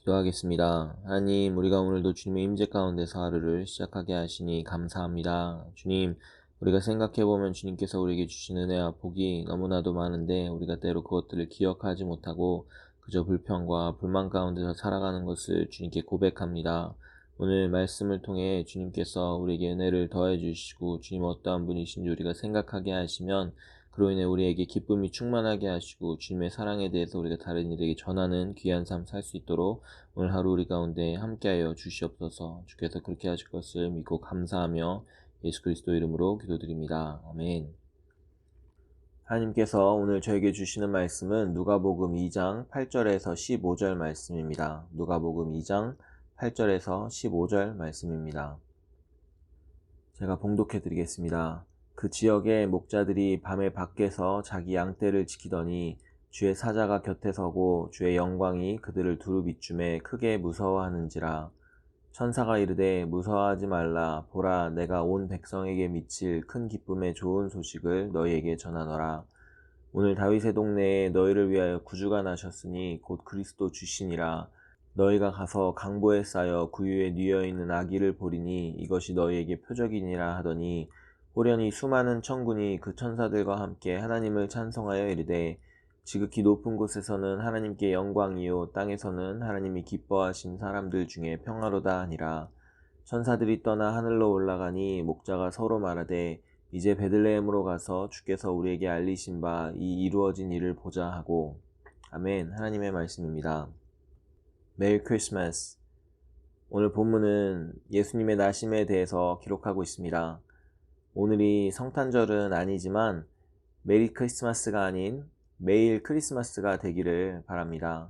기도하겠습니다. 하나님, 우리가 오늘도 주님의 임재 가운데서 하루를 시작하게 하시니 감사합니다. 주님, 우리가 생각해보면 주님께서 우리에게 주신 은혜와 복이 너무나도 많은데 우리가 때로 그것들을 기억하지 못하고 그저 불평과 불만 가운데서 살아가는 것을 주님께 고백합니다. 오늘 말씀을 통해 주님께서 우리에게 은혜를 더해 주시고 주님 어떠한 분이신지 우리가 생각하게 하시면 그로 인해 우리에게 기쁨이 충만하게 하시고 주님의 사랑에 대해서 우리가 다른 이들에게 전하는 귀한 삶 살 수 있도록 오늘 하루 우리 가운데 함께하여 주시옵소서. 주께서 그렇게 하실 것을 믿고 감사하며 예수 그리스도 이름으로 기도드립니다. 아멘. 하나님께서 오늘 저에게 주시는 말씀은 누가복음 2장 8절에서 15절 말씀입니다. 누가복음 2장 8절에서 15절 말씀입니다. 제가 봉독해 드리겠습니다. 그 지역의 목자들이 밤에 밖에서 자기 양떼를 지키더니 주의 사자가 곁에 서고 주의 영광이 그들을 두루 비추매 크게 무서워하는지라. 천사가 이르되 무서워하지 말라. 보라, 내가 온 백성에게 미칠 큰 기쁨의 좋은 소식을 너희에게 전하노라. 오늘 다윗의 동네에 너희를 위하여 구주가 나셨으니 곧 그리스도 주시니라. 너희가 가서 강보에 쌓여 구유에 뉘어있는 아기를 보리니 이것이 너희에게 표적이니라 하더니 호련히 수많은 천군이 그 천사들과 함께 하나님을 찬송하여 이르되 지극히 높은 곳에서는 하나님께 영광이요 땅에서는 하나님이 기뻐하신 사람들 중에 평화로다 하니라. 천사들이 떠나 하늘로 올라가니 목자가 서로 말하되 이제 베들레헴으로 가서 주께서 우리에게 알리신 바 이 이루어진 일을 보자 하고. 아멘. 하나님의 말씀입니다. 메리 크리스마스. 오늘 본문은 예수님의 나심에 대해서 기록하고 있습니다. 오늘이 성탄절은 아니지만 메리 크리스마스가 아닌 매일 크리스마스가 되기를 바랍니다.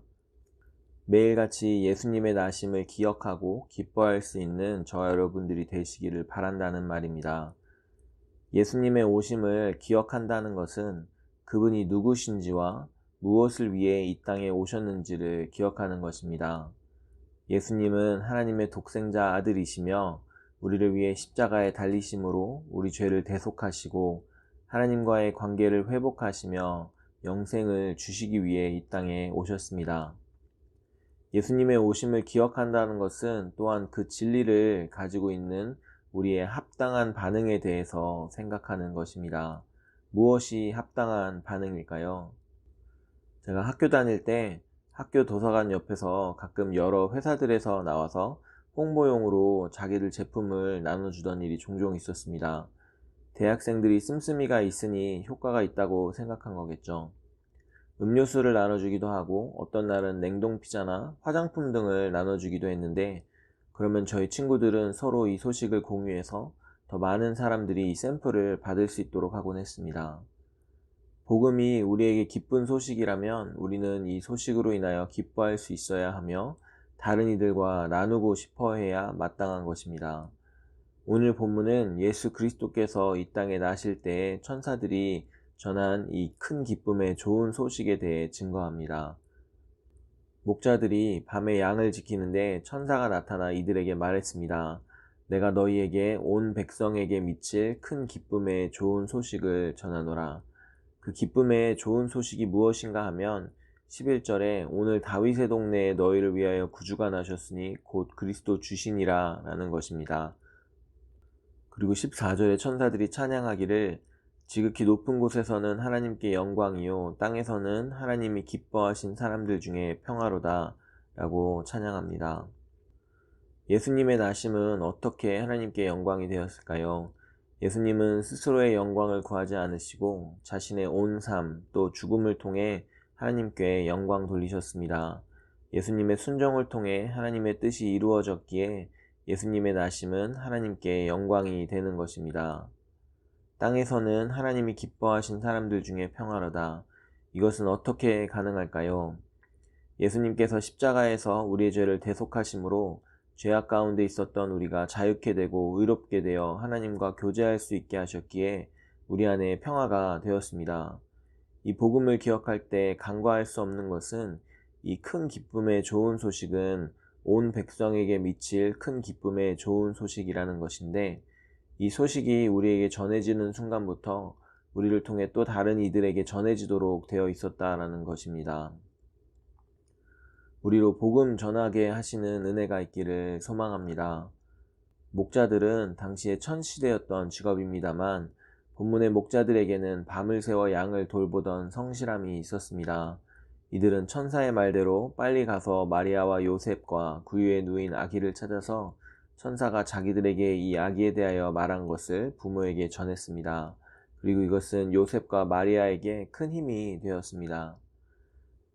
매일같이 예수님의 나심을 기억하고 기뻐할 수 있는 저와 여러분들이 되시기를 바란다는 말입니다. 예수님의 오심을 기억한다는 것은 그분이 누구신지와 무엇을 위해 이 땅에 오셨는지를 기억하는 것입니다. 예수님은 하나님의 독생자 아들이시며 우리를 위해 십자가에 달리심으로 우리 죄를 대속하시고 하나님과의 관계를 회복하시며 영생을 주시기 위해 이 땅에 오셨습니다. 예수님의 오심을 기억한다는 것은 또한 그 진리를 가지고 있는 우리의 합당한 반응에 대해서 생각하는 것입니다. 무엇이 합당한 반응일까요? 제가 학교 다닐 때 학교 도서관 옆에서 가끔 여러 회사들에서 나와서 홍보용으로 자기들 제품을 나눠주던 일이 종종 있었습니다. 대학생들이 씀씀이가 있으니 효과가 있다고 생각한 거겠죠. 음료수를 나눠주기도 하고 어떤 날은 냉동 피자나 화장품 등을 나눠주기도 했는데, 그러면 저희 친구들은 서로 이 소식을 공유해서 더 많은 사람들이 이 샘플을 받을 수 있도록 하곤 했습니다. 복음이 우리에게 기쁜 소식이라면 우리는 이 소식으로 인하여 기뻐할 수 있어야 하며 다른 이들과 나누고 싶어 해야 마땅한 것입니다. 오늘 본문은 예수 그리스도께서 이 땅에 나실 때에 천사들이 전한 이 큰 기쁨의 좋은 소식에 대해 증거합니다. 목자들이 밤에 양을 지키는데 천사가 나타나 이들에게 말했습니다. 내가 너희에게 온 백성에게 미칠 큰 기쁨의 좋은 소식을 전하노라. 그 기쁨의 좋은 소식이 무엇인가 하면 11절에 오늘 다윗의 동네에 너희를 위하여 구주가 나셨으니 곧 그리스도 주시니라 라는 것입니다. 그리고 14절에 천사들이 찬양하기를 지극히 높은 곳에서는 하나님께 영광이요 땅에서는 하나님이 기뻐하신 사람들 중에 평화로다 라고 찬양합니다. 예수님의 나심은 어떻게 하나님께 영광이 되었을까요? 예수님은 스스로의 영광을 구하지 않으시고 자신의 온 삶 또 죽음을 통해 하나님께 영광 돌리셨습니다. 예수님의 순종을 통해 하나님의 뜻이 이루어졌기에 예수님의 나심은 하나님께 영광이 되는 것입니다. 땅에서는 하나님이 기뻐하신 사람들 중에 평화로다. 이것은 어떻게 가능할까요? 예수님께서 십자가에서 우리의 죄를 대속하심으로 죄악 가운데 있었던 우리가 자유케 되고 의롭게 되어 하나님과 교제할 수 있게 하셨기에 우리 안에 평화가 되었습니다. 이 복음을 기억할 때 간과할 수 없는 것은 이 큰 기쁨의 좋은 소식은 온 백성에게 미칠 큰 기쁨의 좋은 소식이라는 것인데, 이 소식이 우리에게 전해지는 순간부터 우리를 통해 또 다른 이들에게 전해지도록 되어 있었다라는 것입니다. 우리로 복음 전하게 하시는 은혜가 있기를 소망합니다. 목자들은 당시의 천시대였던 직업입니다만 본문의 목자들에게는 밤을 새워 양을 돌보던 성실함이 있었습니다. 이들은 천사의 말대로 빨리 가서 마리아와 요셉과 구유에 누인 아기를 찾아서 천사가 자기들에게 이 아기에 대하여 말한 것을 부모에게 전했습니다. 그리고 이것은 요셉과 마리아에게 큰 힘이 되었습니다.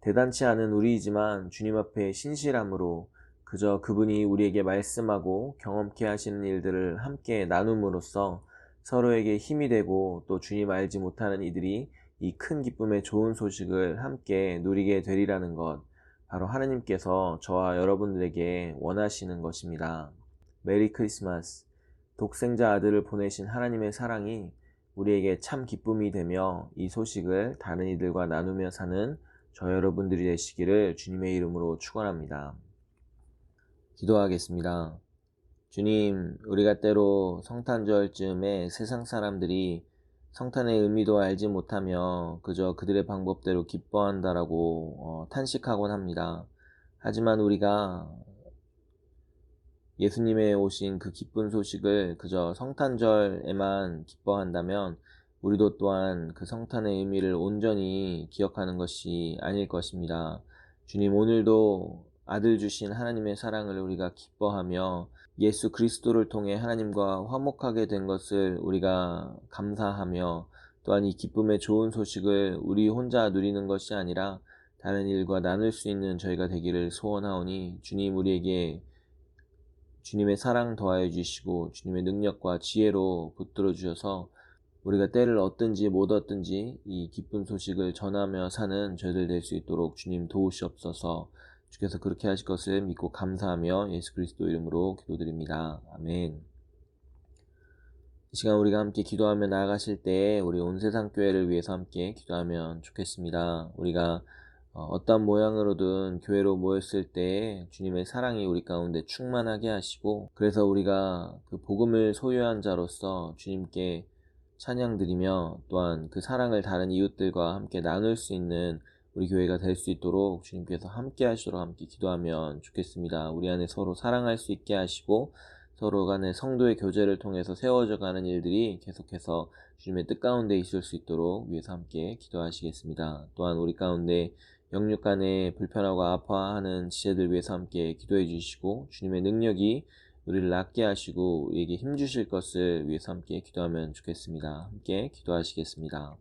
대단치 않은 우리이지만 주님 앞에 신실함으로 그저 그분이 우리에게 말씀하고 경험케 하시는 일들을 함께 나눔으로써 서로에게 힘이 되고 또 주님 알지 못하는 이들이 이 큰 기쁨의 좋은 소식을 함께 누리게 되리라는 것, 바로 하느님께서 저와 여러분들에게 원하시는 것입니다. 메리 크리스마스. 독생자 아들을 보내신 하나님의 사랑이 우리에게 참 기쁨이 되며 이 소식을 다른 이들과 나누며 사는 저 여러분들이 되시기를 주님의 이름으로 축원합니다. 기도하겠습니다. 주님, 우리가 때로 성탄절쯤에 세상 사람들이 성탄의 의미도 알지 못하며 그저 그들의 방법대로 기뻐한다라고 탄식하곤 합니다. 하지만 우리가 예수님의 오신 그 기쁜 소식을 그저 성탄절에만 기뻐한다면 우리도 또한 그 성탄의 의미를 온전히 기억하는 것이 아닐 것입니다. 주님, 오늘도 아들 주신 하나님의 사랑을 우리가 기뻐하며 예수 그리스도를 통해 하나님과 화목하게 된 것을 우리가 감사하며 또한 이 기쁨의 좋은 소식을 우리 혼자 누리는 것이 아니라 다른 일과 나눌 수 있는 저희가 되기를 소원하오니 주님, 우리에게 주님의 사랑 더하여 주시고 주님의 능력과 지혜로 붙들어 주셔서 우리가 때를 얻든지 못 얻든지 이 기쁜 소식을 전하며 사는 저희들 될 수 있도록 주님 도우시옵소서. 주께서 그렇게 하실 것을 믿고 감사하며 예수 그리스도 이름으로 기도드립니다. 아멘. 이 시간 우리가 함께 기도하며 나아가실 때 우리 온 세상 교회를 위해서 함께 기도하면 좋겠습니다. 우리가 어떤 모양으로든 교회로 모였을 때 주님의 사랑이 우리 가운데 충만하게 하시고, 그래서 우리가 그 복음을 소유한 자로서 주님께 찬양드리며 또한 그 사랑을 다른 이웃들과 함께 나눌 수 있는 우리 교회가 될 수 있도록 주님께서 함께 하시도록 함께 기도하면 좋겠습니다. 우리 안에 서로 사랑할 수 있게 하시고 서로 간의 성도의 교제를 통해서 세워져 가는 일들이 계속해서 주님의 뜻 가운데 있을 수 있도록 위해서 함께 기도하시겠습니다. 또한 우리 가운데 영육 간에 불편하고 아파하는 지체들 위해서 함께 기도해 주시고 주님의 능력이 우리를 낫게 하시고 우리에게 힘주실 것을 위해서 함께 기도하면 좋겠습니다. 함께 기도하시겠습니다.